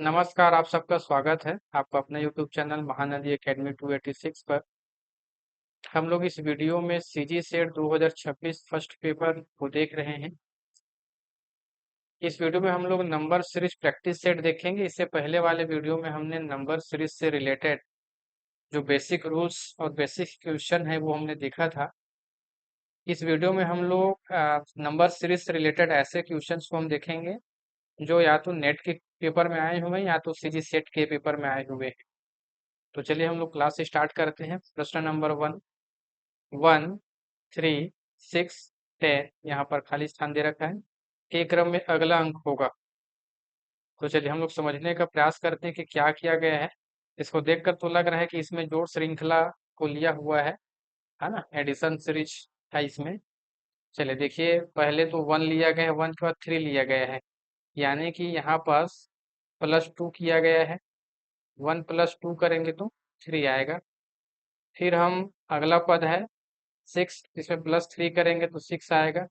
नमस्कार, आप सबका स्वागत है आपका अपने यूट्यूब चैनल महानदी एकेडमी 286 पर। हम लोग इस वीडियो में सीजी सेट 2026 फर्स्ट पेपर को देख रहे हैं। इस वीडियो में हम लोग नंबर सीरीज प्रैक्टिस सेट देखेंगे। इससे पहले वाले वीडियो में हमने नंबर सीरीज से रिलेटेड जो बेसिक रूल्स और बेसिक क्वेश्चन है वो हमने देखा था। इस वीडियो में हम लोग नंबर सीरीज से रिलेटेड ऐसे क्वेश्चंस को हम देखेंगे जो या तो नेट के पेपर में आए हुए हैं या तो सीजी सेट के पेपर में आए हुए हैं। तो चलिए हम लोग क्लास स्टार्ट करते हैं। प्रश्न नंबर 1, 3, 6, 10 यहाँ पर खाली स्थान दे रखा है। के क्रम में अगला अंक होगा। तो चलिए हम लोग समझने का प्रयास करते हैं कि क्या किया गया है। इसको देखकर तो लग रहा है कि इसमें जोड़ श्रृंखला को लिया हुआ है ना, एडिशन सीरीज है इसमें। चलिए देखिए, पहले तो 1 लिया गया है, 1 के बाद 3 लिया गया है, यानी कि यहाँ पास +2 किया गया है। 1 + 2 करेंगे तो 3 आएगा। फिर हम अगला पद है 6, इसमें +3 करेंगे तो 6 आएगा।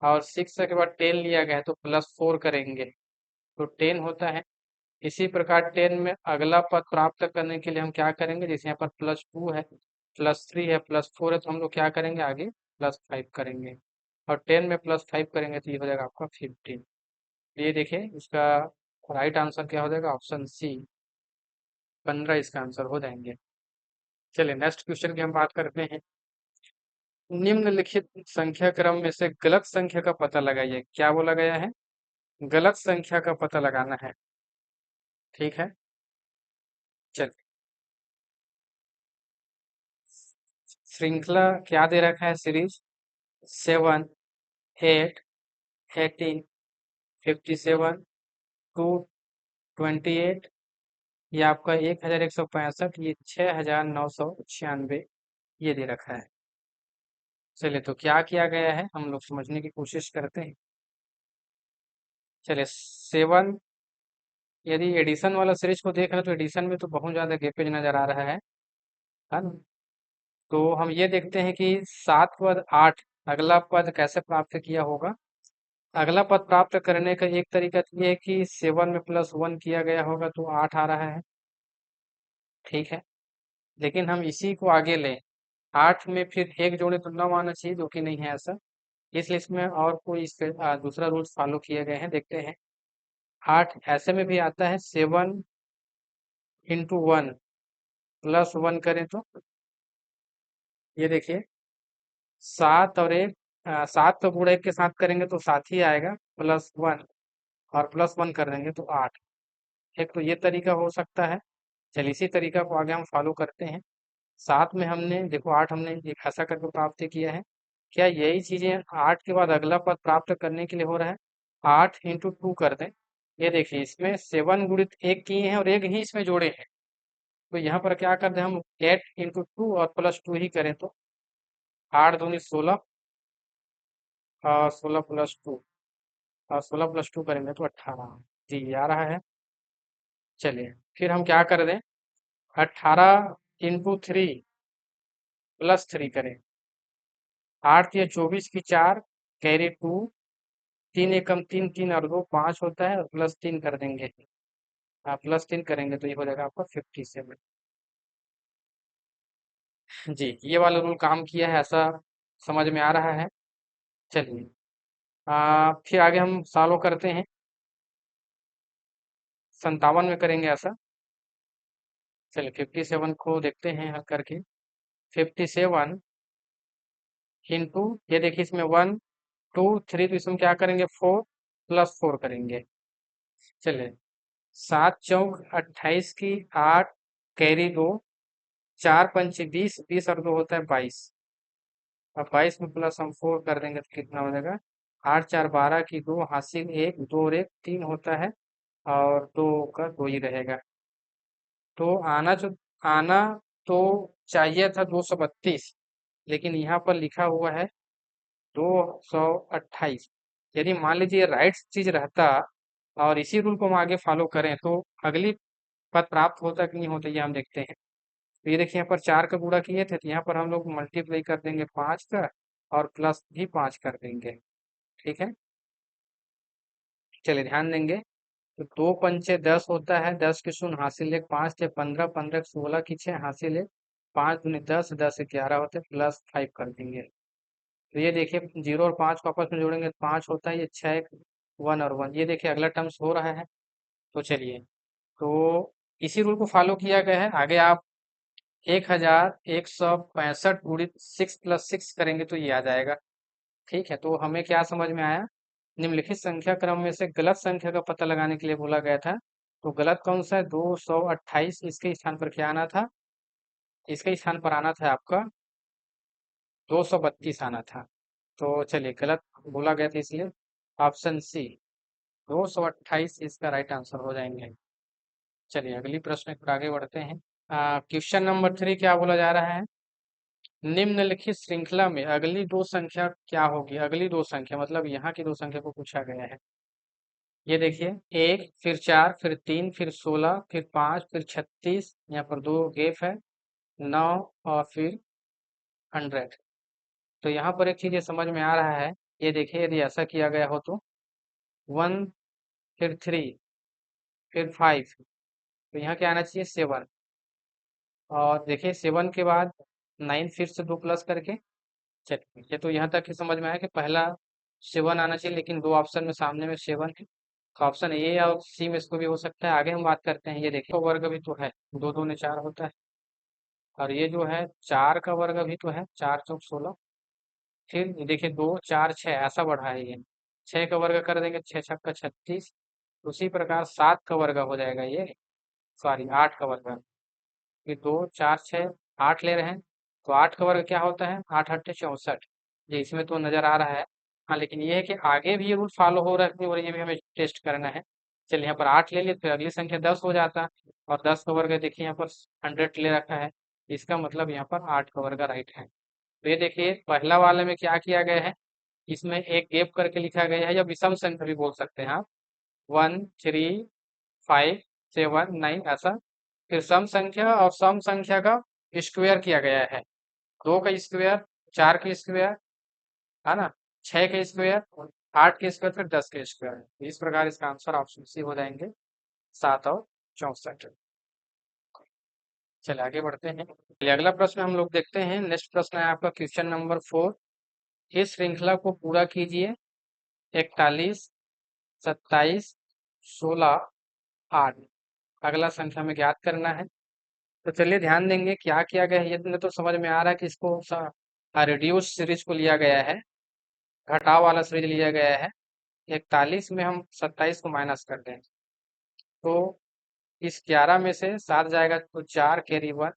और 6 के बाद 10 लिया गया है तो +4 करेंगे तो 10 होता है। इसी प्रकार 10 में अगला पद प्राप्त करने के लिए हम क्या करेंगे, जैसे यहाँ पर +2 है, +3 है, +4 है, तो हम लोग क्या करेंगे आगे +5 करेंगे। और 10 में +5 करेंगे तो ये हो जाएगा आपका 15। ये देखिए इसका राइट आंसर क्या हो जाएगा, ऑप्शन सी 15 इसका आंसर हो जाएंगे। चलिए नेक्स्ट क्वेश्चन की हम बात करते हैं। निम्नलिखित संख्या क्रम में से गलत संख्या का पता लगाइए। क्या बोला गया है, गलत संख्या का पता लगाना है। ठीक है, चल श्रृंखला क्या दे रखा है, सीरीज 7, 8, 18, 57, 228, ये आपका 1165, ये 6996 ये दे रखा है। चलिए तो क्या किया गया है हम लोग समझने की कोशिश करते हैं। चलिए 7, यदि एडिशन वाला सीरीज को देख रहे हैं तो एडिशन में तो बहुत ज्यादा गैपेज नजर आ रहा है ना। तो हम ये देखते हैं कि 7 पद 8, अगला पद कैसे प्राप्त किया होगा। अगला पद प्राप्त करने का एक तरीका तो ये है कि 7 में +1 किया गया होगा तो 8 आ रहा है। ठीक है, लेकिन हम इसी को आगे लें, 8 में फिर एक जोड़े तो 9 आना चाहिए, जो कि नहीं है ऐसा। इसलिए इसमें और कोई दूसरा रूल फॉलो किए गए हैं, देखते हैं। 8 ऐसे में भी आता है, 7 × 1 +1 करें तो ये देखिए 7 और 1, 7 तो गुणा 1 के साथ करेंगे तो 7 ही आएगा, +1 और +1 कर देंगे तो 8। एक तो ये तरीका हो सकता है। चलिए इसी तरीका को आगे हम फॉलो करते हैं। 7 में हमने देखो 8 हमने एक ऐसा करके प्राप्त किया है। क्या यही चीजें 8 के बाद अगला पद प्राप्त करने के लिए हो रहा है, 8 × 2 कर दें। ये देखिए इसमें 7 गुणित 1 किए हैं और एक ही इसमें जोड़े हैं, तो यहाँ पर क्या कर दें हम 8 × 2 और +2 ही करें तो 8 दूनी 16 और 16 + 2 और 16 + 2 करेंगे तो 18 जी ये आ रहा है। चलिए फिर हम क्या कर दें, 18 × 3 +3 करें। 8 या 24 की 4 कैरी 2, 3 एकम 3, 3 और 2 5 होता है और +3 कर देंगे। आप +3 करेंगे तो ये हो जाएगा आपका 57 जी। ये वाला रूल काम किया है ऐसा समझ में आ रहा है। चलिए फिर आगे हम सॉल्व करते हैं। 57 में करेंगे ऐसा। चलिए 57 को देखते हैं हल करके। 57 इंटू, ये देखिए इसमें 1 2 3, तो इसमें क्या करेंगे 4 +4 करेंगे। चलिए 7 × 4 = 28 की 8 कैरी 2, 4 पंचे 20, 20 और 2 होता है 22। अब 22 में प्लस हम 4 कर देंगे तो कितना हो जाएगा, 8 4 12 की 2 हासिल 1, 2 और 1 3 होता है और 2 का 2 ही रहेगा। तो आना तो चाहिए था 232, लेकिन यहाँ पर लिखा हुआ है 228। यदि मान लीजिए राइट चीज रहता और इसी रूल को हम आगे फॉलो करें तो अगली पद प्राप्त होता कि नहीं होता, ये हम देखते हैं। तो ये देखिए यहाँ पर 4 का गुणा किए थे, तो यहाँ पर हम लोग मल्टीप्लाई कर देंगे 5 का और प्लस भी 5 कर देंगे। ठीक है, चलिए ध्यान देंगे। तो 2 पंचे 10 होता है, 10 के 0 हासिल 1, 5 6 15, 15 के 16 हासिल 1, 5 दूनी 10, 10 11 होते +5 कर देंगे। तो ये देखिए 0 और 5 को आपस में जोड़ेंगे तो 5 होता है, ये 6 1 और 1, ये देखिए अगला टर्म्स हो रहा है। तो चलिए, तो इसी रूल को फॉलो किया गया है। आगे आप 1165 गुणित 6 + 6 करेंगे तो ये आ जाएगा। ठीक है, तो हमें क्या समझ में आया, निम्नलिखित संख्या क्रम में से गलत संख्या का पता लगाने के लिए बोला गया था। तो गलत कौन सा है, 228, इसके स्थान पर क्या आना था, इसके स्थान पर आना था आपका 232 आना था। तो चलिए, गलत बोला गया था इसलिए ऑप्शन सी 228 इसका राइट आंसर हो जाएंगे। चलिए अगली प्रश्न पर आगे बढ़ते हैं। क्वेश्चन नंबर 3 क्या बोला जा रहा है, निम्नलिखित श्रृंखला में अगली दो संख्या क्या होगी। अगली दो संख्या मतलब यहाँ की दो संख्या को पूछा गया है। ये देखिए, 1 फिर 4 फिर 3 फिर 16 फिर 5 फिर 36, यहाँ पर दो गैप है, 9 और फिर 100। तो यहाँ पर एक चीज ये समझ में आ रहा है, ये देखिए यदि ऐसा किया गया हो तो 1 फिर 3 फिर 5, तो यहाँ क्या आना चाहिए 7, और देखिए 7 के बाद 9 फिर से 2 प्लस करके। चलिए, ये तो यहाँ तक ही समझ में आया कि पहला 7 आना चाहिए, लेकिन दो ऑप्शन में सामने में 7 है, तो ऑप्शन ए और सी में इसको भी हो सकता है। आगे हम बात करते हैं, ये देखिए तो वर्ग भी तो है, 2 2 ने 4 होता है, और ये जो है 4 का वर्ग भी तो है, 4 चौक 16। फिर ये देखिए 2 4 6 ऐसा बढ़ा है ये, 6 का वर्ग कर देंगे 6 छक्का 36। उसी प्रकार 7 का वर्ग हो जाएगा ये, सॉरी 8 का वर्ग, फिर 2 4 6 8 ले रहे हैं, तो 8 का वर्ग क्या होता है, 8 8 64। ये इसमें तो नजर आ रहा है। हाँ, लेकिन ये है कि आगे भी ये रूल फॉलो हो रहा है और ये भी हमें टेस्ट करना है। चलिए, यहाँ पर 8 ले लिए, फिर अगली संख्या 10 हो जाता, और 10 का वर्ग देखिए यहाँ पर 100 ले रखा है, इसका मतलब यहाँ पर 8 का वर्ग राइट है। तो ये देखिए पहला वाले में क्या किया गया है, इसमें एक गैप करके लिखा गया है, या विषम संख्या भी बोल सकते हैं आप, 1 3 5 7 9 ऐसा। फिर सम संख्या और सम संख्या का स्क्वायर किया गया है, 2 का स्क्वायर, 4 का स्क्वायर, है ना, 6 का स्क्वायर, 8 के स्क्वायर, फिर 10 के स्क्वायर। इस प्रकार इसका आंसर ऑप्शन सी हो जाएंगे 7 और 64। चलिए आगे बढ़ते हैं। चलिए अगला प्रश्न हम लोग देखते हैं। नेक्स्ट प्रश्न है आपका क्वेश्चन नंबर 4। इस श्रृंखला को पूरा कीजिए, 41 27 16 8। अगला संख्या में ज्ञात करना है। तो चलिए ध्यान देंगे क्या किया गया है, ये तो समझ में आ रहा है कि इसको रिड्यूस सीरीज को लिया गया है, घटाव वाला सीरीज लिया गया है। 41 में हम 27 को माइनस कर दें, तो इस 11 में से 7 जाएगा तो 4 कैरी 1,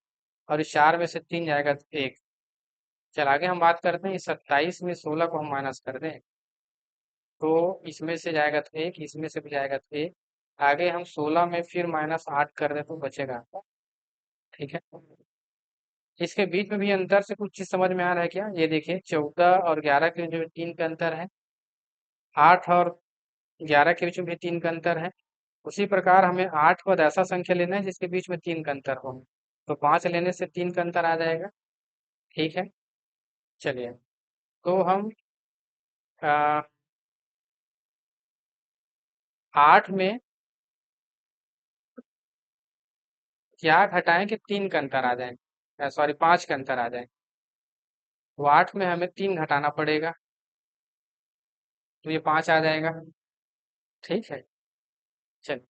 और इस 4 में से 3 जाएगा तो 1। चल आगे हम बात करते हैं, इस 27 में 16 को हम माइनस कर दें, तो इसमें से जाएगा तो 1, इसमें से भी जाएगा तो 1। आगे हम 16 में फिर -8 कर दें तो बचेगा। ठीक है, इसके बीच में भी अंतर से कुछ चीज समझ में आ रहा है क्या, ये देखिए 14 और 11 के जो 3 का अंतर है, 8 और 11 के बीच में भी 3 का अंतर है। उसी प्रकार हमें 8 पद ऐसा संख्या लेना है जिसके बीच में 3 का अंतर हो, तो 5 लेने से 3 का अंतर आ जाएगा। ठीक है, चलिए, तो हम 8 में क्या घटाएं कि 3 का अंतर आ जाए, सॉरी 5 का अंतर आ जाए, तो 8 में हमें 3 घटाना पड़ेगा, तो ये 5 आ जाएगा। ठीक है, चलिए,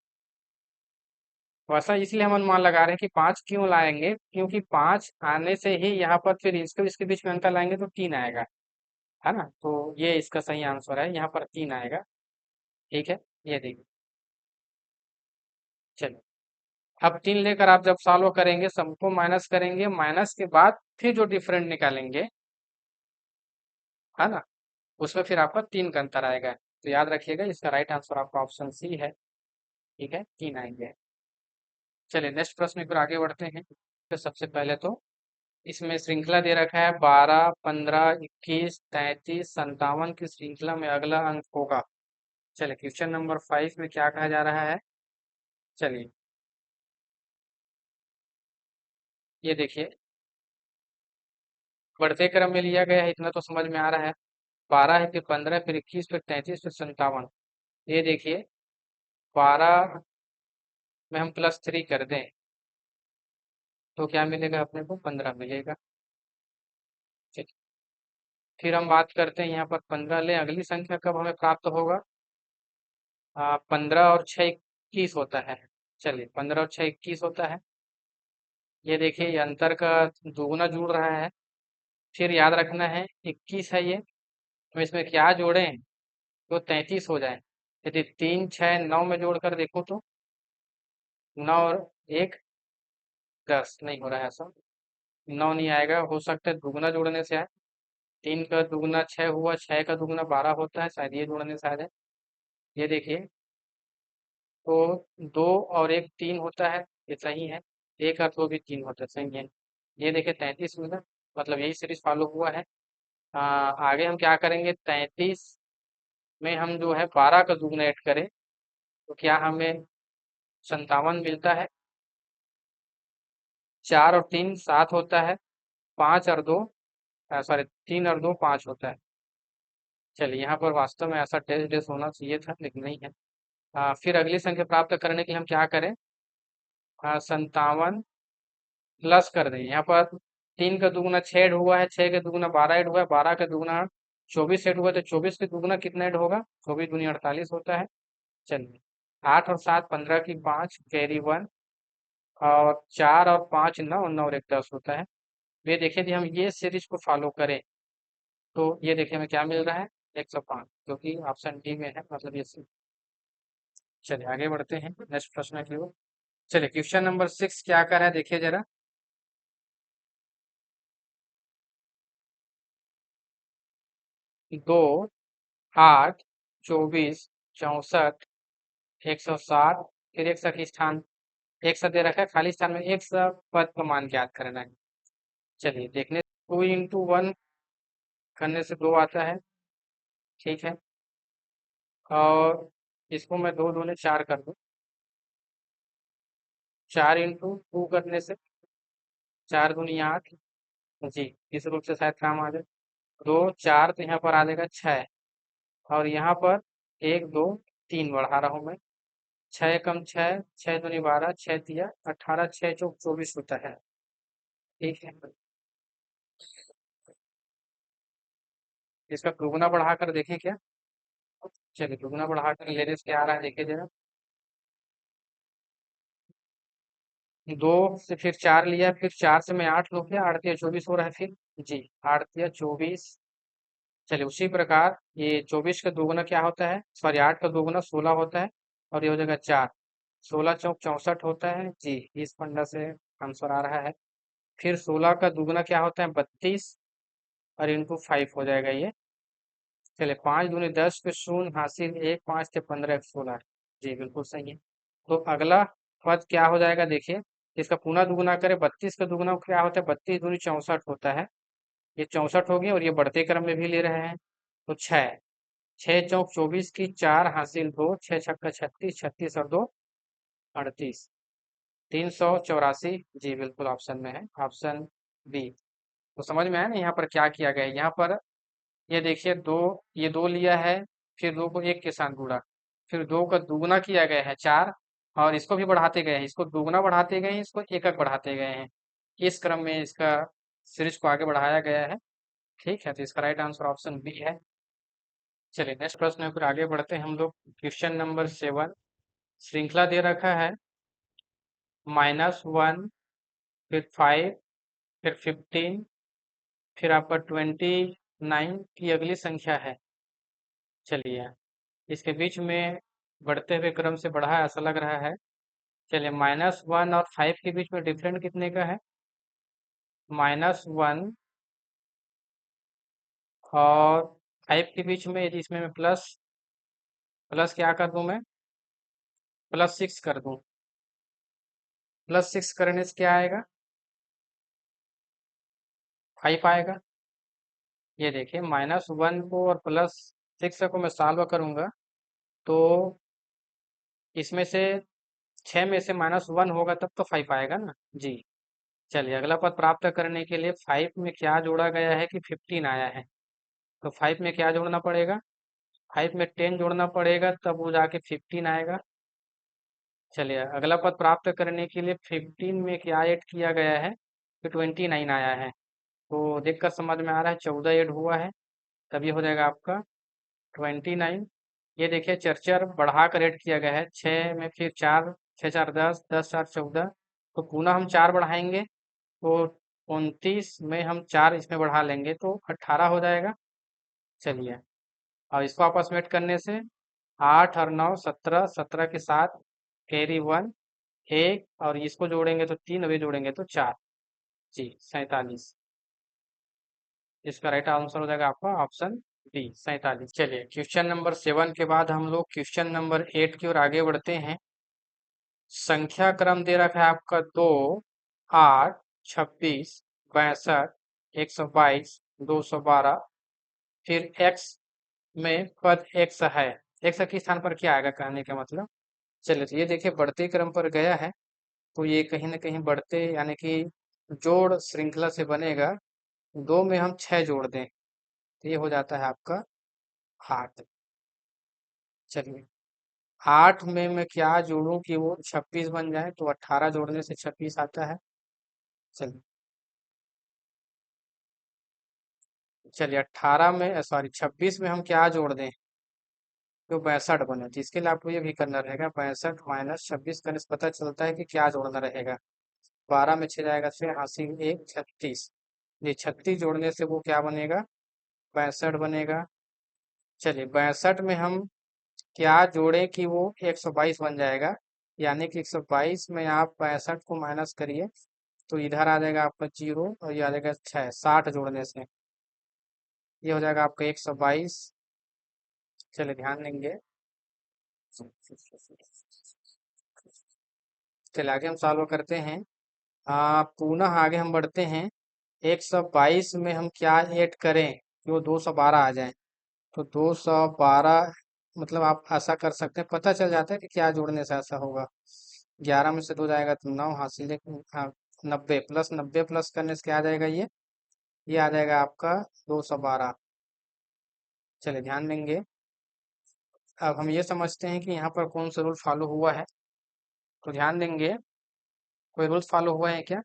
वैसा इसलिए हम अनुमान लगा रहे हैं कि 5 क्यों लाएंगे, क्योंकि 5 आने से ही यहाँ पर फिर इसको इसके बीच में अंतर लाएंगे तो 3 आएगा, है ना, तो ये इसका सही आंसर है, यहाँ पर 3 आएगा। ठीक है, ये देखिए, चलिए, अब 3 लेकर आप जब सॉल्व करेंगे, सबको माइनस करेंगे, माइनस के बाद फिर जो डिफरेंट निकालेंगे, है ना, उसमें फिर आपका 3 का अंतर आएगा। तो याद रखिएगा इसका राइट आंसर आपका ऑप्शन सी है। ठीक है, 3 आएंगे। चलिए नेक्स्ट प्रश्न पर आगे बढ़ते हैं। तो सबसे पहले तो इसमें श्रृंखला दे रखा है 12 15 21 33 57 की श्रृंखला में अगला अंक होगा। चलिए क्वेश्चन नंबर 5 में क्या कहा जा रहा है, चलिए ये देखिए, बढ़ते क्रम में लिया गया है, इतना तो समझ में आ रहा है। 12 है, फिर 15, फिर 21, फिर 33, फिर 57। ये देखिए 12 में हम +3 कर दें तो क्या मिलेगा अपने को? 15 मिलेगा। ठीक। फिर हम बात करते हैं यहाँ पर 15 ले, अगली संख्या कब हमें प्राप्त होगा? 15 और 6 21 होता है। चलिए 15 और 6 21 होता है। ये देखिए ये अंतर का दुगुना जुड़ रहा है। फिर याद रखना है 21 है ये, तो इसमें क्या जोड़ें तो 33 हो जाए। यदि 3 6 9 में जोड़कर देखो तो 9 और 1 10 नहीं हो रहा है ऐसा। 9 नहीं आएगा, हो सकता है दुगुना जोड़ने से आए। 3 का दुगुना 6 हुआ, 6 का दुगुना 12 होता है, शायद ये जोड़ने से आ जाए। ये देखिए तो 2 और 1 3 होता है, ये सही है। 1 और 2 भी 3 होता है, सही है। ये देखिए 33 मिला, मतलब यही सीरीज फॉलो हुआ है। आगे हम क्या करेंगे? 33 में हम जो है 12 का दुगुना ऐड करें तो क्या हमें 57 मिलता है। 4 और 3 7 होता है। 5 और 2 सॉरी 3 और 2 5 होता है। चलिए यहाँ पर वास्तव में ऐसा टेस्ट डेस होना चाहिए था लेकिन नहीं है। फिर अगली संख्या प्राप्त करने के लिए हम क्या करें? 57 प्लस कर दें। यहाँ पर 3 का दुगुना 6 ऐड हुआ है, 6 का दुगुना 12 ऐड हुआ है, 12 का दुगुना 24 ऐड हुआ है, तो 24 के दुगुना कितना ऐड होगा? 24 दूनी 48 होता है। चलिए 8 और 7 15 की 5 कैरी 1, और 4 और 5 9, 9 और 1 10 होता है। ये देखिए यदि हम ये सीरीज को फॉलो करें तो ये देखिए हमें क्या मिल रहा है? 105, क्योंकि ऑप्शन डी में है, मतलब ये चलिए आगे बढ़ते हैं नेक्स्ट प्रश्न की ओर। चलिए क्वेश्चन नंबर 6 क्या कर रहा है देखिए जरा। 2 8 24 64 160, फिर एक सौ की स्थान एक सौ दे रखा है, खाली स्थान में एक सौ पद का मान ज्ञात करना है। चलिए देखने 2 into 1 करने से 2 आता है, ठीक है। और इसको मैं 2 दूने 4 कर दूं। 4 into 2 करने से 4 दूनी 8, जी इस रूप से शायद काम आ जाए। 2 4 तो यहाँ पर आ जाएगा 6, और यहाँ पर 1 2 3 बढ़ा रहा हूँ मैं। 6 कम 6, 6 दूनी 12, 6 तिया 18, 6 चौक 24 होता है, ठीक है। इसका दुगुना बढ़ाकर देखें क्या? चलिए दुगुना बढ़ाकर लेने से क्या आ रहा है देखिए जरा। 2 से फिर 4 लिया, फिर 4 से मैं 8 लूँ क्या? 8 तिया 24 हो रहा है फिर, जी 8 तिया 24। चलिए उसी प्रकार ये 24 का दोगुना क्या होता है? सॉरी 8 का दोगुना 16 होता है, और ये हो जाएगा 4। 16 चौक 64 होता है, जी इस फंडा से आंसर आ रहा है। फिर 16 का दुगुना क्या होता है? 32, और इंटू 5 हो जाएगा ये। चलिए 5 दूनी 10 पे शून्य हासिल 1, 5 से 15 16, जी बिल्कुल सही है। तो अगला पद क्या हो जाएगा देखिए। इसका पुनः दुगुना करें, 32 का दुगुना क्या होता है? 32 दूनी 64 होता है, ये 64 हो गया, और ये बढ़ते क्रम में भी ले रहे हैं। तो 6, 6 चौक 24 की 4 हासिल 2, 6 छक्का 36, 36 और 2 38, 384, जी बिल्कुल ऑप्शन में है, ऑप्शन बी। तो समझ में आया ना यहाँ पर क्या किया गया है? यहाँ पर ये देखिए दो, ये 2 लिया है, फिर 2 को 1 के साथ गुणा, फिर 2 का दुगुना किया गया है 4, और इसको भी बढ़ाते गए हैं, इसको दुगुना बढ़ाते गए हैं, इसको एकक बढ़ाते गए हैं। इस क्रम में इसका सीरीज को आगे बढ़ाया गया है, ठीक है। तो इसका राइट आंसर ऑप्शन बी है। चलिए नेक्स्ट प्रश्न में फिर आगे बढ़ते हैं हम लोग। क्वेश्चन नंबर 7, श्रृंखला दे रखा है -1, फिर 5, फिर 15, फिर आपका 29 की अगली संख्या है। चलिए इसके बीच में बढ़ते हुए क्रम से बढ़ा है ऐसा लग रहा है। चलिए -1 और 5 के बीच में डिफरेंट कितने का है? -1 और 5 के बीच में, यदि इसमें मैं प्लस प्लस क्या कर दूं मैं? +6 कर दूं। +6 करने से क्या आएगा? 5 आएगा। ये देखिए -1 को और +6 को मैं सॉल्व करूंगा तो इसमें से 6 में से -1 होगा तब तो 5 आएगा ना, जी। चलिए अगला पद प्राप्त करने के लिए 5 में क्या जोड़ा गया है कि 15 आया है, तो 5 में क्या जोड़ना पड़ेगा? 5 में 10 जोड़ना पड़ेगा, तब वो जाके 15 आएगा। चलिए अगला पद प्राप्त करने के लिए 15 में क्या ऐड किया गया है, तो 29 आया है। तो देखकर समझ में आ रहा है 14 ऐड हुआ है, तब ये हो जाएगा आपका 29। ये देखिए चर्चर बढ़ा कर ऐड किया गया है, 6 में फिर 4, 6 4 10, 10 4 14, तो पुनः हम 4 बढ़ाएंगे तो 29 में हम 4 इसमें बढ़ा लेंगे तो 18 हो जाएगा। चलिए और इसको आपस में ऐड करने से 8 और 9 17, 17 के साथ कैरी 1 1 और इसको जोड़ेंगे तो 3 और ये जोड़ेंगे तो 4, जी 47। इसका राइट आंसर हो जाएगा आपका ऑप्शन डी 47। चलिए क्वेश्चन नंबर 7 के बाद हम लोग क्वेश्चन नंबर 8 की ओर आगे बढ़ते हैं। संख्या क्रम दे रखा है आपका 2 8 26 62 122 212, फिर x में पद x है, x के स्थान पर क्या आएगा कहने का मतलब। चलिए तो ये देखिए बढ़ते क्रम पर गया है, तो ये कहीं ना कहीं बढ़ते यानी कि जोड़ श्रृंखला से बनेगा। 2 में हम 6 जोड़ दें तो ये हो जाता है आपका 8। चलिए 8 में मैं क्या जोड़ूं कि वो 26 बन जाए, तो 18 जोड़ने से 26 आता है। चलिए चलिए 18 में सॉरी 26 में हम क्या जोड़ दें जो 62 बने, तो इसके लिए आपको ये भी करना रहेगा 62 माइनस 26 करने से पता चलता है कि क्या जोड़ना रहेगा। 12 में 6 जाएगा, 6 हासिल 1 36, ये 36 जोड़ने से वो क्या बनेगा 62 बनेगा। चलिए 62 में हम क्या जोड़े कि वो 122 बन जाएगा, यानी कि 122 में आप 62 को माइनस करिए तो इधर आ जाएगा आपका 0 और ये आ जाएगा 6, 60 जोड़ने से ये हो जाएगा आपका 122। चलिए ध्यान देंगे। चलिए आगे हम सॉल्व करते हैं। पुनः आगे हम बढ़ते हैं। 122 में हम क्या ऐड करें कि वो 212 आ जाए, तो 212 मतलब आप ऐसा कर सकते हैं, पता चल जाता है कि क्या जोड़ने से ऐसा होगा। 11 में से 2 जाएगा तो 9 हासिल हाँ 90 प्लस 90 प्लस करने से क्या आ जाएगा ये आ जाएगा आपका 212। चलिए ध्यान देंगे। अब हम ये समझते हैं कि यहाँ पर कौन सा रूल फॉलो हुआ है, तो ध्यान देंगे। कोई रूल्स फॉलो हुआ है क्या।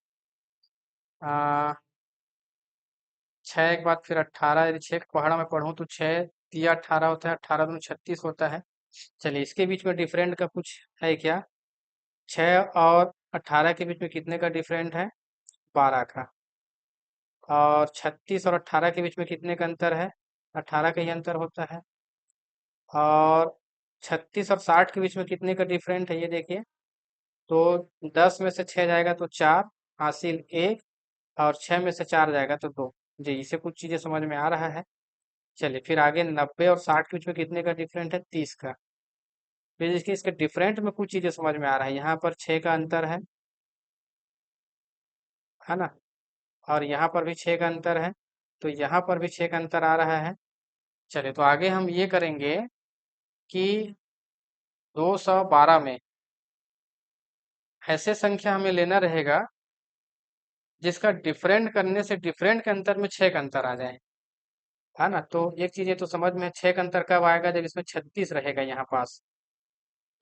आ, 6 के बाद फिर 18, यदि 6 पहाड़ा में पढ़ूँ तो 6 तिया 18 होता है, 18 दूनी 36 होता है। चलिए इसके बीच में डिफरेंट का कुछ है क्या। 6 और 18 के बीच में कितने का डिफरेंट है, 12 का। और 36 और 18 के बीच में कितने का अंतर है, 18 का ही अंतर होता है। और 36 और 60 के बीच में कितने का डिफरेंट है ये देखिए, तो 10 में से 6 जाएगा तो 4 हासिल 1 और 6 में से 4 जाएगा तो 2। जी इसे कुछ चीजें समझ में आ रहा है। चलिए फिर आगे 90 और 60 के बीच में कितने का डिफरेंट है, 30 का। फिर इसके इसके डिफरेंट में कुछ चीजें समझ में आ रहा है, यहाँ पर 6 का अंतर है ना, और यहाँ पर भी 6 का अंतर है, तो यहाँ पर भी 6 का अंतर आ रहा है। चलिए तो आगे हम ये करेंगे कि 212 में ऐसे संख्या हमें लेना रहेगा जिसका डिफरेंट करने से डिफरेंट के अंतर में 6 का अंतर आ जाए, है ना। तो एक चीज ये तो समझ में 6 का अंतर कब आएगा, जब इसमें 36 रहेगा यहाँ पास,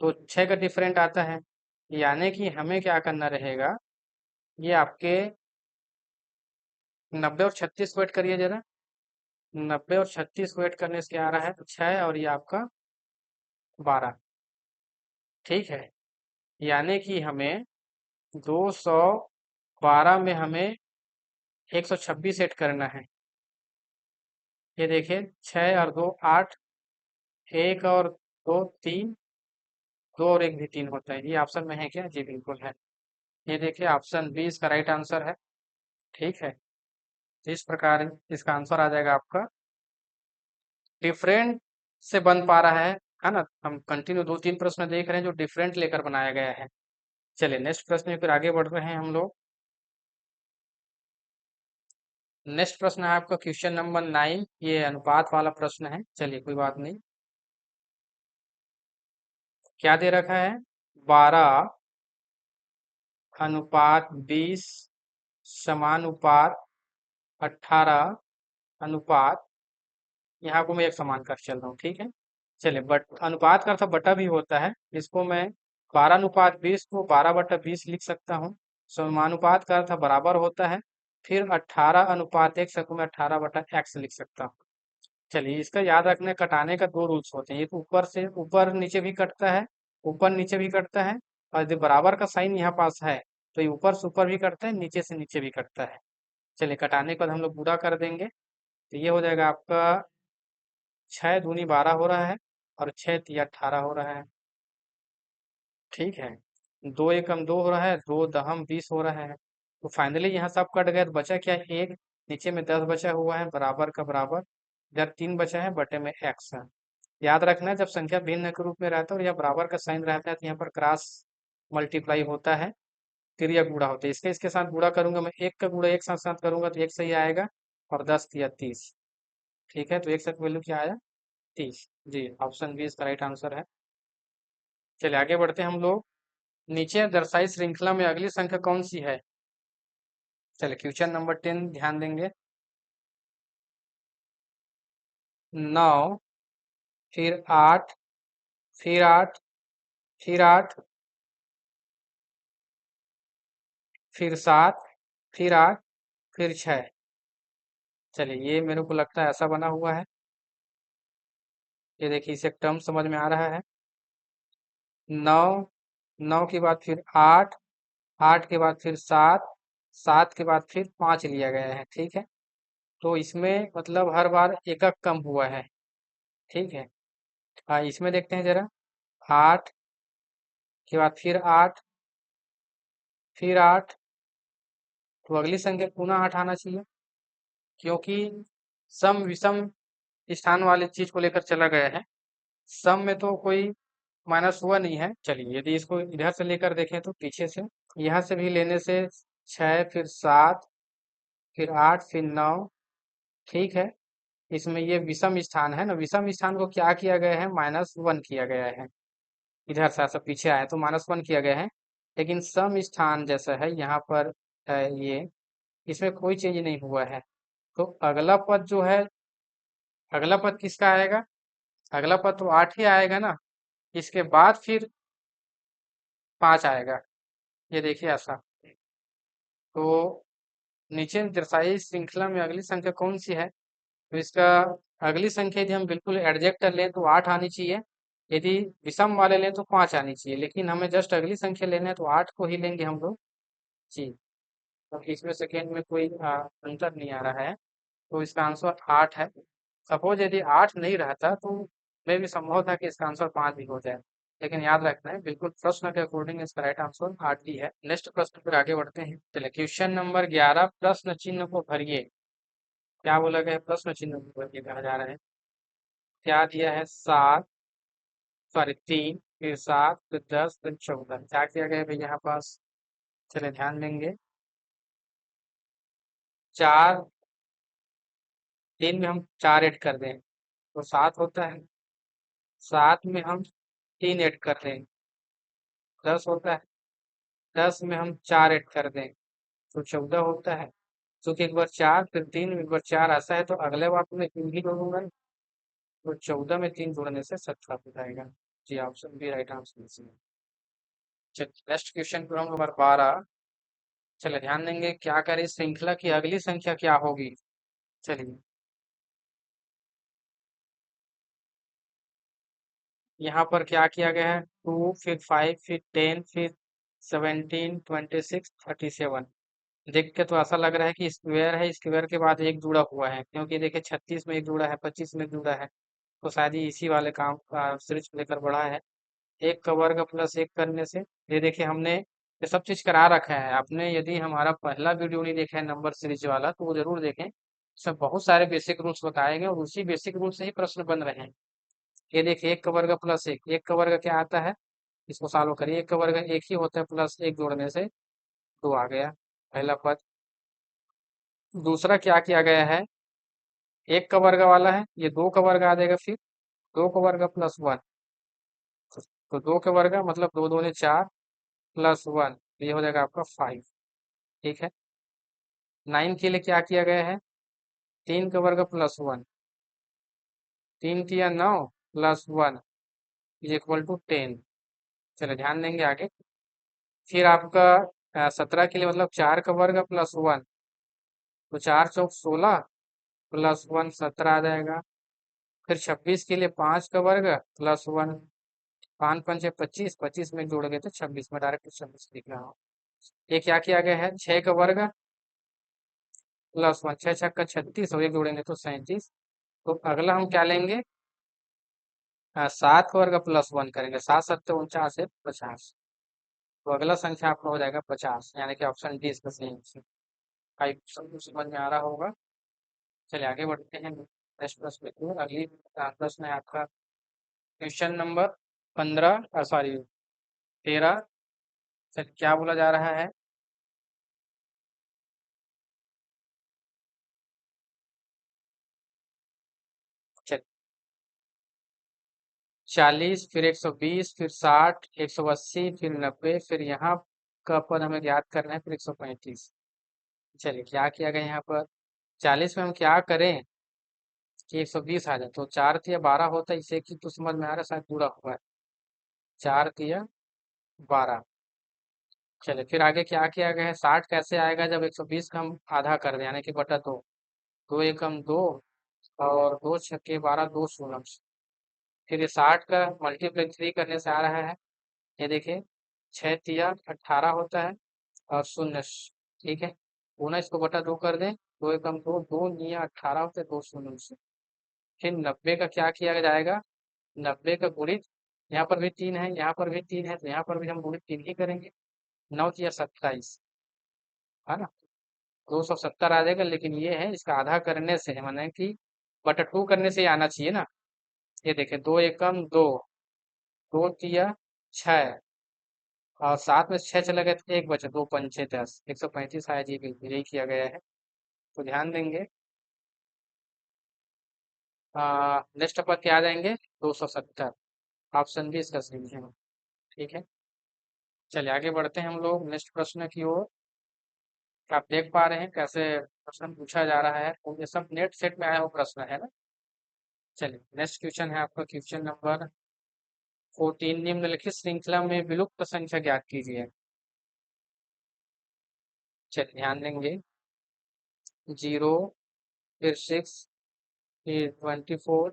तो 6 का डिफरेंट आता है। यानी कि हमें क्या करना रहेगा, ये आपके 90 और 36 को ऐड करिए जरा। 90 और 36 को ऐड करने से क्या आ रहा है, तो 6 और ये आपका 12, ठीक है। यानी कि हमें 212 में हमें 126 ऐड करना है। ये देखिए 6 और 2 8, 1 और 2 3, 2 और 1 भी 3 होता है। ये ऑप्शन में है क्या, जी बिल्कुल है। ये देखिए ऑप्शन बी इसका राइट आंसर है, ठीक है। तो इस प्रकार इसका आंसर आ जाएगा आपका डिफरेंट से बन पा रहा है ना। हम कंटिन्यू 2 3 प्रश्न देख रहे हैं जो डिफरेंट लेकर बनाया गया है। चलिए नेक्स्ट प्रश्न में फिर आगे बढ़ रहे हैं हम लोग। नेक्स्ट प्रश्न है आपका क्वेश्चन नंबर 9, ये अनुपात वाला प्रश्न है। चलिए कोई बात नहीं। क्या दे रखा है, 12 अनुपात 20 समानुपात 18 अनुपात, यहाँ को मैं एक समान कर चल रहा हूँ, ठीक है। चलिए बट अनुपात का अर्थ बटा भी होता है, इसको मैं 12:20 को 12/20 लिख सकता हूँ। समानुपात का अर्थ बराबर होता है। फिर 18:1 को मैं 18/x लिख सकता हूँ। चलिए, इसका याद रखना, कटाने का दो रूल्स होते हैं। एक ऊपर से ऊपर नीचे भी कटता है, ऊपर नीचे भी कटता है। और यदि बराबर का साइन यहाँ पास है तो ये ऊपर से ऊपर भी कटता है, नीचे से नीचे भी कटता है। चलिए, कटाने के बाद हम लोग पूरा कर देंगे। तो ये हो जाएगा आपका 6×2 = 12 हो रहा है, और 6×3 = 18 हो रहा है। ठीक है, 2×1 = 2 हो रहा है, 2×10 = 20 हो रहा है। तो फाइनली यहाँ सब कट गया, तो बचा क्या, एक। नीचे में 10 बचा हुआ है, बराबर का बराबर। इधर 3 बचा है, बटे में x है। याद रखना है, जब संख्या भिन्न के रूप में रहता है और यह बराबर का साइन रहता है तो यहाँ पर क्रॉस मल्टीप्लाई होता है, फिर यह गुणा होता है। इसके साथ गुणा करूंगा मैं, एक का गुणा एक साथ साथ करूंगा तो एक सही आएगा, और 10×3 = 30। ठीक है, तो एक साथ वैल्यू क्या आया, 30। जी, ऑप्शन बी इसका राइट आंसर है। चलिए आगे बढ़ते हैं हम लोग। नीचे दर्शाई श्रृंखला में अगली संख्या कौन सी है। चलिए, क्वेश्चन नंबर 10 ध्यान देंगे। 9, फिर 8, फिर 8, फिर 8, फिर 7, फिर 8, फिर 6। चलिए, ये मेरे को लगता है ऐसा बना हुआ है। ये देखिए, इसे टर्म समझ में आ रहा है। 9, 9 के बाद फिर 8, 8 के बाद फिर 7, 7 के बाद फिर 5 लिया गया है। ठीक है, तो इसमें मतलब हर बार एकक कम हुआ है। ठीक है, इसमें देखते हैं जरा। 8 के बाद फिर 8, फिर 8, तो अगली संख्या पुनः 8 आना चाहिए, क्योंकि सम विषम स्थान वाले चीज को लेकर चला गया है। सम में तो कोई माइनस हुआ नहीं है। चलिए, यदि इसको इधर से लेकर देखें तो पीछे से, यहाँ से भी लेने से 6, फिर 7, फिर 8, फिर 9। ठीक है, इसमें ये विषम स्थान है ना, विषम स्थान को क्या किया गया है, -1 किया गया है। इधर से ऐसा पीछे आया तो -1 किया गया है। लेकिन सम स्थान जैसा है यहाँ पर है ये, इसमें कोई चेंज नहीं हुआ है। तो अगला पद जो है, अगला पद किसका आएगा, अगला पद तो 8 ही आएगा ना। इसके बाद फिर 5 आएगा। ये देखिए ऐसा। तो नीचे दर्शाई श्रृंखला में अगली संख्या कौन सी है। तो इसका अगली संख्या यदि हम बिल्कुल एडजेक्ट कर लें तो 8 आनी चाहिए। यदि विषम वाले लें तो 5 आनी चाहिए, लेकिन हमें जस्ट अगली संख्या लेना है तो 8 को ही लेंगे हम लोग। जी, तो इसमें सेकेंड में कोई अंतर नहीं आ रहा है, तो इसका आंसर 8 है। सपोज यदि 8 नहीं रहता तो मे भी संभव था कि इसका आंसर 5 भी हो जाए, लेकिन याद रखना है बिल्कुल प्रश्न के अकॉर्डिंग इसका राइट आंसर 8 ही है। नेक्स्ट प्रश्न पर आगे बढ़ते हैं। चलिए, क्वेश्चन नंबर 11, प्रश्न चिन्ह को भरिए। क्या बोला गया है, प्रश्न चिन्ह को भरिए कहा जा रहा है। क्या दिया है, 7, सॉरी 3, फिर 7, फिर 10, फिर 14। क्या किया गया है भाई यहाँ पास। चलिए ध्यान देंगे। 4, 3 में हम 4 ऐड कर दें तो 7 होता है। 7 में हम 3 ऐड कर दें 10 होता है। 10 में हम 4 ऐड कर दें तो 14 होता है। क्योंकि एक बार 4, फिर 3, एक बार 4 ऐसा है, तो अगले बार तो मैं 3 ही जोड़ूंगा, तो 14 में 3 जोड़ने से 17 हो जाएगा। जी, ऑप्शन बी राइट आंसर है। चलिए, नेक्स्ट क्वेश्चन पर हम नंबर 12। चलिए ध्यान देंगे, क्या करें, श्रृंखला की अगली संख्या क्या होगी। चलिए, यहाँ पर क्या किया गया है, 2, फिर 5, फिर 10, फिर 17, 26, 37। देख के तो ऐसा लग रहा है कि स्क्वायर है, स्क्वायर के बाद एक जुड़ा हुआ है, क्योंकि देखिए 36 में एक जुड़ा है, 25 में जुड़ा है। तो शायद ये इसी वाले काम का सीरीज को लेकर बढ़ा है। एक का वर्ग प्लस एक करने से, ये देखिए हमने ये सब चीज करा रखा है। आपने यदि हमारा पहला वीडियो नहीं देखा है नंबर सीरीज वाला तो वो जरूर देखें। इसमें बहुत सारे बेसिक रूल्स बताए गए और उसी बेसिक रूल से ही प्रश्न बन रहे हैं। ये देखिए, एक का वर्ग प्लस एक, एक का वर्ग क्या आता है, इसको सॉल्व करिए। एक का वर्ग एक ही होता है, प्लस एक जोड़ने से 2 आ गया पहला पद। दूसरा क्या किया गया है, एक का वर्ग वाला है, ये 2 का वर्ग आ जाएगा, फिर 2 का वर्ग प्लस 1। तो 2 का वर्ग मतलब 2 दूनी 4 प्लस 1, ये हो जाएगा आपका 5। ठीक है, 9 के लिए क्या किया गया है, 3 का वर्ग प्लस 1, 3 तिया 9 प्लस 1 इज इक्वल टू 10। चलो ध्यान देंगे आगे। फिर आपका 17 के लिए मतलब 4 का वर्ग प्लस 1, तो 4 चौक 16 प्लस 1 17 आ जाएगा। फिर 26 के लिए 5 का वर्ग प्लस 1, 5 पंचे 25, 25 में जोड़ोगे तो 26, में डायरेक्ट 26 लिख रहा हूँ। ये क्या किया गया है, 6 का वर्ग प्लस 1, 6 छक्का 36 और ये जोड़ेंगे तो 37। तो अगला हम क्या लेंगे, 7 का वर्ग प्लस 1 करेंगे, 7 सत्ते 49 है 50। तो अगला संख्या आपका हो जाएगा 50, यानी कि ऑप्शन डी इसका सही आंसर। फाइव ऑप्शन समझ में आ रहा होगा। चलिए आगे बढ़ते हैं नेक्स्ट प्रश्न की ओर। अगली प्रश्न है आपका क्वेश्चन नंबर 15, सॉरी 13। चलिए क्या बोला जा रहा है, चलिए 40 फिर 120 फिर 60 180 फिर 90, फिर यहाँ का पद हमें ज्ञात करना है, फिर 135। चलिए क्या किया गया यहाँ पर, 40 में हम क्या करें कि 120 आ जाए, तो 4 तिया 12 होता है, इसे की तो समझ में आ रहा है, शायद पूरा हुआ है, 4 तिया 12। चलिए फिर आगे क्या किया गया है, 60 कैसे आएगा जब 120 का हम आधा कर दें, यानी कि बटा 2, 2 एकम 2 और 2 छक्के 12, 2 शून्य। फिर ये 60 का मल्टीप्लाई 3 करने से आ रहा है, ये देखिए 6 तिया 18 होता है और शून्य, ठीक है, पुनः इसको बटा 2 कर दें, 2 एकम 2, 2 निया 18 होते हैं, 2 शून्य से। फिर 90 का क्या किया जाएगा, 90 का गुणित, यहाँ पर भी 3 है, यहाँ पर भी 3 है, तो यहाँ पर भी हम गुणित 3 ही करेंगे, 9 तिया 27, है ना, 270 आ जाएगा। लेकिन ये है इसका आधा करने से, माने कि बटा 2 करने से ही आना चाहिए ना। ये देखें 2 एकम 2, 2 तिया 6 और 7 में 6 चला गया तो 1 बचा, 2 पंचे 10, 135 आया जी, बिल्कुल यही किया गया है। तो ध्यान देंगे, नेक्स्ट पर क्या आ जाएंगे, 270, ऑप्शन बी इसका सही है। ठीक है, चलिए आगे बढ़ते हैं हम लोग नेक्स्ट प्रश्न की ओर। आप देख पा रहे हैं कैसे प्रश्न पूछा जा रहा है, तो ये सब नेट सेट में आया हुआ प्रश्न है ना। चलिए नेक्स्ट क्वेश्चन है आपका क्वेश्चन नंबर 14, निम्नलिखित श्रृंखला में विलुप्त संख्या ज्ञात कीजिए। चलिए ध्यान देंगे, 0 फिर 6 फिर 24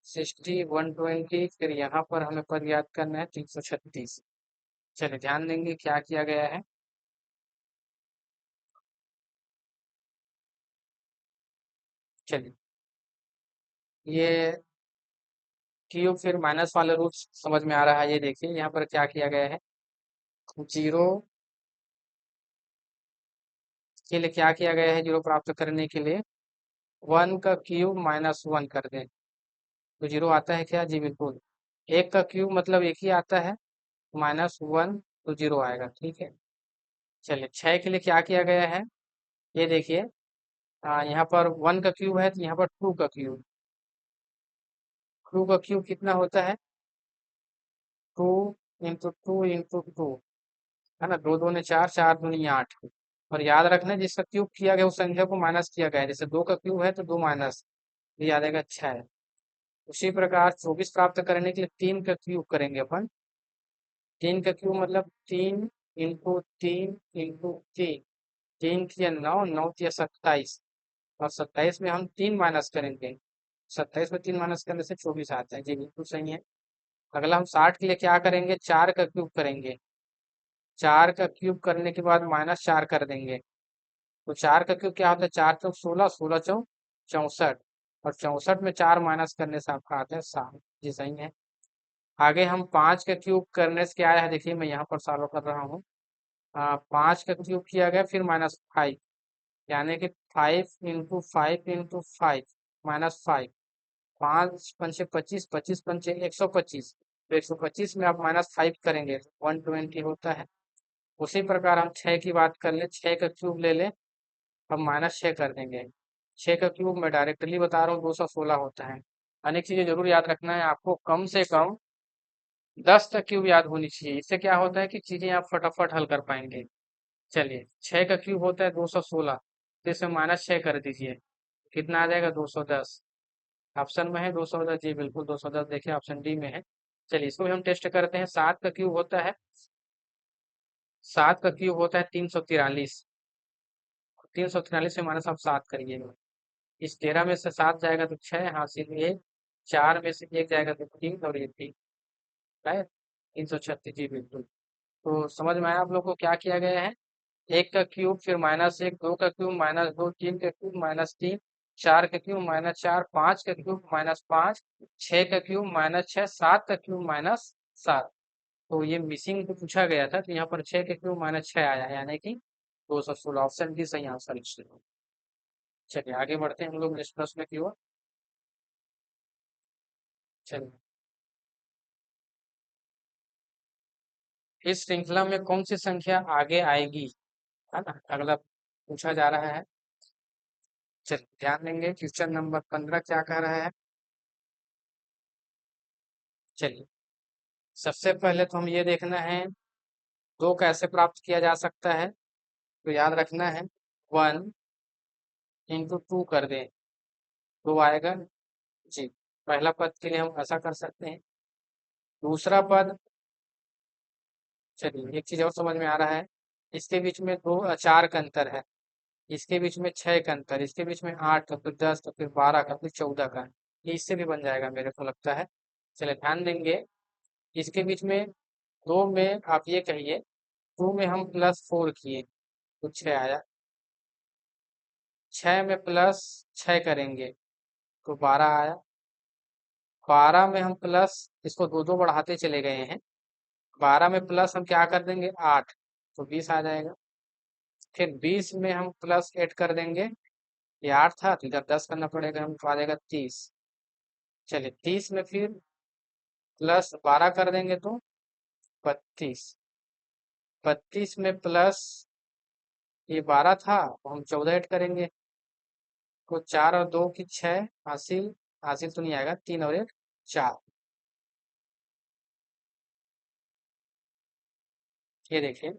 60 120, फिर यहाँ पर हमें पद याद करना है 336। चलिए ध्यान देंगे क्या किया गया है, चलिए ये क्यूब फिर माइनस वाले रूप समझ में आ रहा है। ये देखिए यहाँ पर क्या किया गया है, 0 के लिए क्या किया गया है, 0 प्राप्त करने के लिए 1 का क्यूब माइनस 1 कर दें, तो 0 आता है क्या, जी बिल्कुल। 1 का क्यूब मतलब 1 ही आता है, -1 तो 0 आएगा, ठीक है। चलिए 6 के लिए क्या किया गया है, ये देखिए, यहाँ पर 1 का क्यूब है तो यहाँ पर 2 का क्यूब, 2 का क्यूब कितना होता है, 2 इंटू 2 इंटू 2, है ना, 2 दूनी 4, 4 दूनी 8। और याद रखना जिसका क्यूब किया गया उस संख्या को माइनस किया गया है, जैसे 2 का क्यूब है तो 2 माइनस, ये आ जाएगा 6। उसी प्रकार 24 प्राप्त करने के लिए 3 का क्यूब करेंगे अपन, 3 का क्यूब मतलब 3 इंटू 3 इंटू 3, 3 किया 9, 9 किया 27, और 27 में हम 3 माइनस करेंगे, 27 में 3 माइनस करने से 24 आता है, जी बिल्कुल सही है। अगला हम 60 के लिए क्या करेंगे, 4 का क्यूब करेंगे, 4 का क्यूब करने के बाद -4 कर देंगे, तो 4 का क्यूब क्या होता है, 4 चौक 16, 16 चौक 64, और 64 में 4 माइनस करने से आपका आता है 7, जी सही है। आगे हम 5 का क्यूब करने से क्या आया है, देखिए मैं यहाँ पर सॉल्व कर रहा हूँ। 5 का क्यूब किया गया फिर -5, यानी कि 5 इंटू 5 इंटू 5 -5, 5 पंचे 25, 25 पंचे 125, तो 125 में आप -5 करेंगे तो 120 होता है। उसी प्रकार हम 6 की बात कर ले, 6 का क्यूब ले ले, हम -6 कर देंगे, 6 का क्यूब मैं डायरेक्टली बता रहा हूँ 216 होता है। अनेक चीजें जरूर याद रखना है आपको, कम से कम 10 तक क्यूब याद होनी चाहिए, इससे क्या होता है कि चीजें आप फटाफट हल कर पाएंगे। चलिए 6 का क्यूब होता है 216, तो इसमें -6 कर दीजिए, कितना आ जाएगा 210, ऑप्शन में है 210, जी बिल्कुल 210, देखिए ऑप्शन डी में है। चलिए इसको भी हम टेस्ट करते हैं। 7 का क्यूब होता है, 343। 343 में माइनस आप 7 करिएगा। इस 13 में से 7 जाएगा तो 6, हासिल 1। 4 में से 1 जाएगा तो 3 और ये 3 है 336। जी बिल्कुल। तो समझ में आया आप लोग को क्या किया गया है? 1 का क्यूब, फिर -1, 2 का क्यूब -2, 3 का क्यूब -3, 4 का क्यूब -4, 5 का क्यूब -5, 6 का क्यूब -6, 7 का क्यूब -7। तो ये मिसिंग जो पूछा गया था, तो यहाँ पर 6 के क्यूब -6 आया, यानी कि 216। ऑप्शन डी सही आंसर है। चलिए आगे बढ़ते हैं हम लोग नेक्स्ट प्रश्न की ओर। चलिए, इस श्रृंखला में कौन सी संख्या आगे आएगी, है ना, अगला पूछा जा रहा है। चलिए ध्यान देंगे, क्वेश्चन नंबर 15 क्या कह रहा है। चलिए, सबसे पहले तो हम ये देखना है, दो कैसे प्राप्त किया जा सकता है। तो याद रखना है, 1 × 2 कर दें, 2 आएगा। जी, पहला पद के लिए हम ऐसा कर सकते हैं। दूसरा पद, चलिए एक चीज और समझ में आ रहा है, इसके बीच में 4 का अंतर है, इसके बीच में 6 का अंतर, इसके बीच में 8 का, फिर 10 का, फिर 12 का, फिर 14 का। ये इससे भी बन जाएगा मेरे को लगता है। चलिए ध्यान देंगे, इसके बीच में 2 में आप ये कहिए, 2 में हम +4 किए तो 6 आया। 6 में +6 करेंगे तो 12 आया। 12 में हम प्लस, इसको दो दो बढ़ाते चले गए हैं। 12 में प्लस हम क्या कर देंगे, 8, तो 20 आ जाएगा। फिर 20 में हम +8 कर देंगे, ये 8 था तो इधर 10 करना पड़ेगा, हम तो आ जाएगा 30। चलिए 30 में फिर +12 कर देंगे तो 32। 32 में प्लस, ये 12 था तो हम 14 ऐड करेंगे, तो 4 और 2 की 6, हासिल, हासिल तो नहीं आएगा, 3 और 1 4। ये देखिए,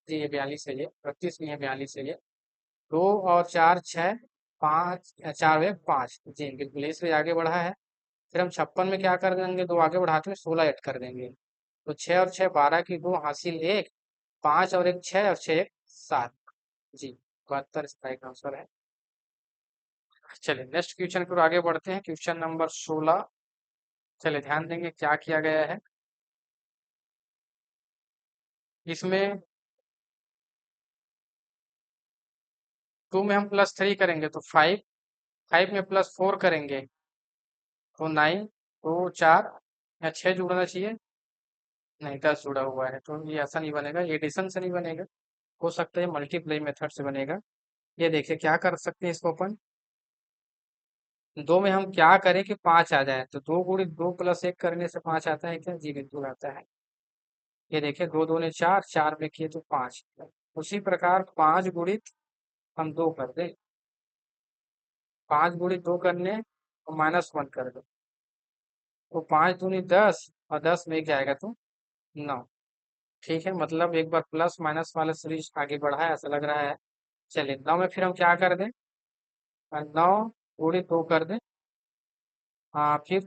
जी ये 42 है, ये 32 नहीं है, 42 है ये। 2 और 4 6, 5, 4 1 5। जी बिल्कुल, इसलिए आगे बढ़ा है। फिर हम 56 में क्या कर देंगे, दो आगे बढ़ाते हुए 16 ऐड कर देंगे, तो 6 और 6 12 की 2, हासिल 1। 5 और 1 6 और 6 1 7। जी 72 इसका एक आंसर है। चलिए नेक्स्ट क्वेश्चन की ओर आगे बढ़ते हैं, क्वेश्चन नंबर 16। चलिए ध्यान देंगे क्या किया गया है इसमें। 2 में हम +3 करेंगे तो 5, 5 में +4 करेंगे तो 9, तो 4 या 6 जुड़ना चाहिए, नहीं 10 जुड़ा हुआ है, तो ये ऐसा नहीं बनेगा, एडिशन से नहीं बनेगा, हो सकता है मल्टीप्लाई मेथड से बनेगा। ये देखिए क्या कर सकते हैं इसको अपन, 2 में हम क्या करें कि 5 आ जाए, तो 2 × 2 + 1 करने से 5 आता है क्या, जी बिल्कुल आता है। ये देखिए 2 दूनी 4, 4 में किए तो 5। उसी प्रकार 5 × हम 2 कर दें, 5 × 2 करने और -1 कर दो, तो 5 दूनी 10 और 10 में 1 जाएगा तो 9। ठीक है, मतलब एक बार प्लस माइनस वाला सीरीज आगे बढ़ा है ऐसा लग रहा है। चलिए 9 में फिर हम क्या कर दें, 9 × 2 कर दें, हाँ फिर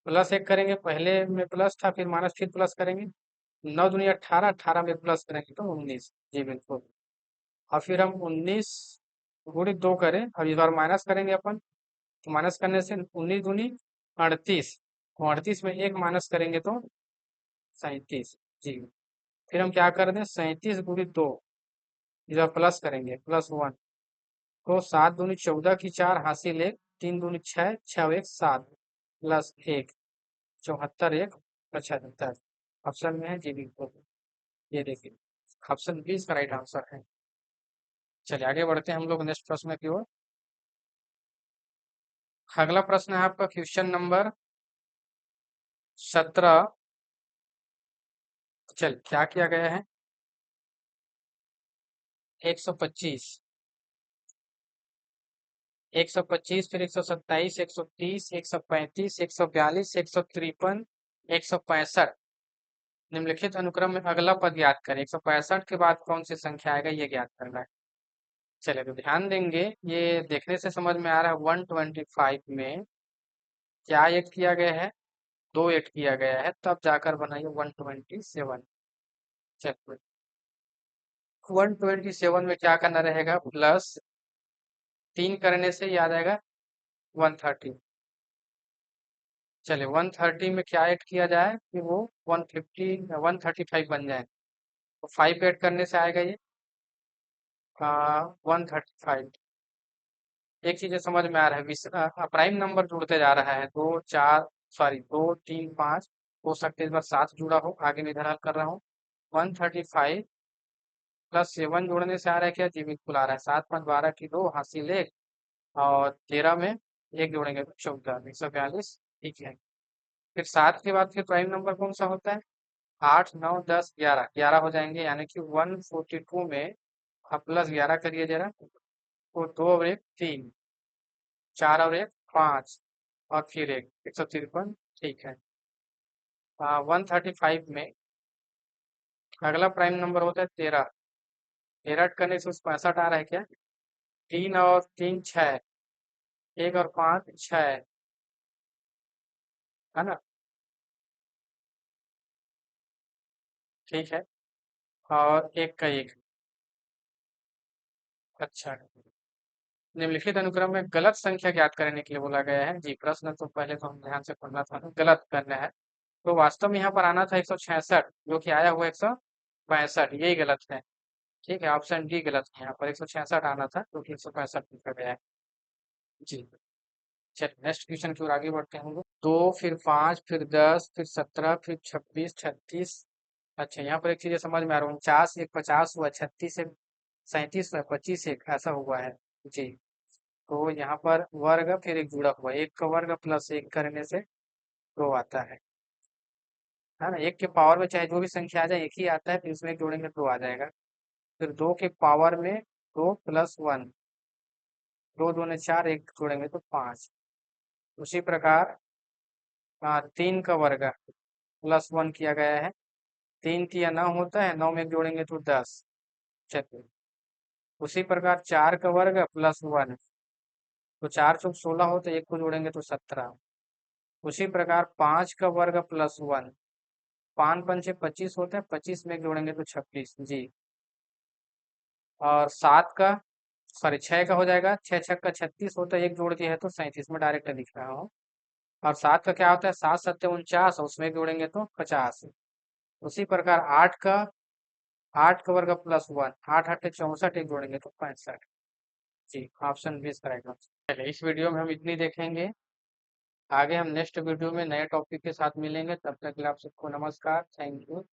+1 करेंगे, पहले में प्लस था फिर माइनस फिर प्लस करेंगे। 9 दूनी 18, 18 में प्लस करेंगे तो 19। जी बिल्कुल। और फिर हम 19 × 2 करें और इस बार माइनस करेंगे अपन, तो माइनस करने से 19 दूनी 38, तो 38 में 1 माइनस करेंगे तो 37। जी, फिर हम क्या कर दें, 37 × 2, इस बार प्लस करेंगे, +1, तो 7 दूनी 14 की 4, हासिल 1। 3 दूनी 6, 6 और 1 7, +1, 74 1 75। ऑप्शन में है, जी बिल्कुल। ये देखिए, ऑप्शन बी इसका राइट आंसर है। चलिए आगे बढ़ते हैं हम लोग नेक्स्ट प्रश्न की ओर। अगला प्रश्न है आपका क्वेश्चन नंबर 17। चल क्या किया गया है, 125, 125, फिर 127, 130, 135, 142, 153, 165। निम्नलिखित अनुक्रम में अगला पद ज्ञात करें। 165 के बाद कौन सी संख्या आएगा, ये ज्ञात करना है। चलिए तो ध्यान देंगे, ये देखने से समझ में आ रहा है 125 में क्या ऐड किया गया है, दो ऐड किया गया है, तब जाकर बनाइए 127। चलिए 127 में क्या करना रहेगा, प्लस 3 करने से याद आएगा 130। चलिए 130 में क्या ऐड किया जाए कि वो 135 बन जाए, तो 5 ऐड करने से आएगा ये 135। एक चीज समझ में आ रहा है, प्राइम नंबर जुड़ते जा रहा है, दो चार, सॉरी 2 3 5, हो सकता है इस बार 7 जुड़ा हो, आगे मैं इधर हल कर रहा हूँ। 135 प्लस 7 जोड़ने से आ रहा है क्या जी, बिल्कुल आ रहा है, 7 5 12 की 2 हासिल 1, और 13 में एक जोड़ेंगे तो 14, 142। ठीक है, फिर 7 के बाद फिर प्राइम नंबर कौन सा होता है, 8 9 10 11, 11 हो जाएंगे, यानी कि 142 में आप प्लस 11 करिए जरा, तो 2 और 1 3, 4 और 1 5, और फिर 153। ठीक है, 135 में अगला प्राइम नंबर होता है 13। 13 करने से उस 65 आ रहा है क्या, 3 और 3 6, 1 और 5 6, है ना। ठीक है, और 1 का 1। अच्छा, निम्नलिखित अनुक्रम में गलत संख्या ज्ञात करने के लिए बोला गया है जी। प्रश्न तो पहले तो हम ध्यान से पढ़ना था, गलत करना है, तो वास्तव में यहाँ पर आना था 166, जो कि आया हुआ 162, यही गलत है। ठीक है, ऑप्शन डी गलत है, यहाँ पर 166 आना था, जो कि 165 लिखा गया है जी। चलिए नेक्स्ट क्वेश्चन की ओर आगे बढ़ते हैं हम लोग। 2 फिर 5 फिर 10 फिर 17 फिर 26 36। अच्छा, यहाँ पर एक चीज समझ में आ रहा है, 49 एक 50 हुआ, 36 एक 37 हुआ, 25 एक ऐसा हुआ है जी। तो यहाँ पर वर्ग फिर एक जुड़ा हुआ, एक का वर्ग प्लस एक करने से 2 आता है ना। एक के पावर में चाहे जो भी संख्या आ जाए एक ही आता है, फिर इसमें एक जोड़ेंगे 2 आ जाएगा। फिर 2 के पावर में 2 प्लस 1, 2 दूने 4, एक जोड़ेंगे तो 5। उसी प्रकार 3 का वर्ग प्लस 1 किया गया है, 3 तिया 9 होता है, 9 में एक जोड़ेंगे तो 10। चलिए उसी प्रकार 4 का वर्ग प्लस 1, तो 4 चौक 16 होता है, एक को जोड़ेंगे तो 17। उसी प्रकार 5 का वर्ग प्लस 1, 5 पंचे 25 होता है, 25 में एक जोड़ेंगे तो 26 जी। और 7 का, सॉरी 6 का हो जाएगा, 6 छक का 36 होता है, एक जोड़ दिया है तो 37 में डायरेक्ट लिख रहा हूँ। और 7 का क्या होता है, 7 सत्ते 49, उसमें एक जोड़ेंगे तो 50। उसी प्रकार 8 का वर्ग प्लस 1, 8 8 64, एक जोड़ेंगे तो 65 जी। Option B is correct. चलिए इस वीडियो में हम इतनी देखेंगे, आगे हम नेक्स्ट वीडियो में नए टॉपिक के साथ मिलेंगे, तब तक के लिए आप सबको नमस्कार, थैंक यू।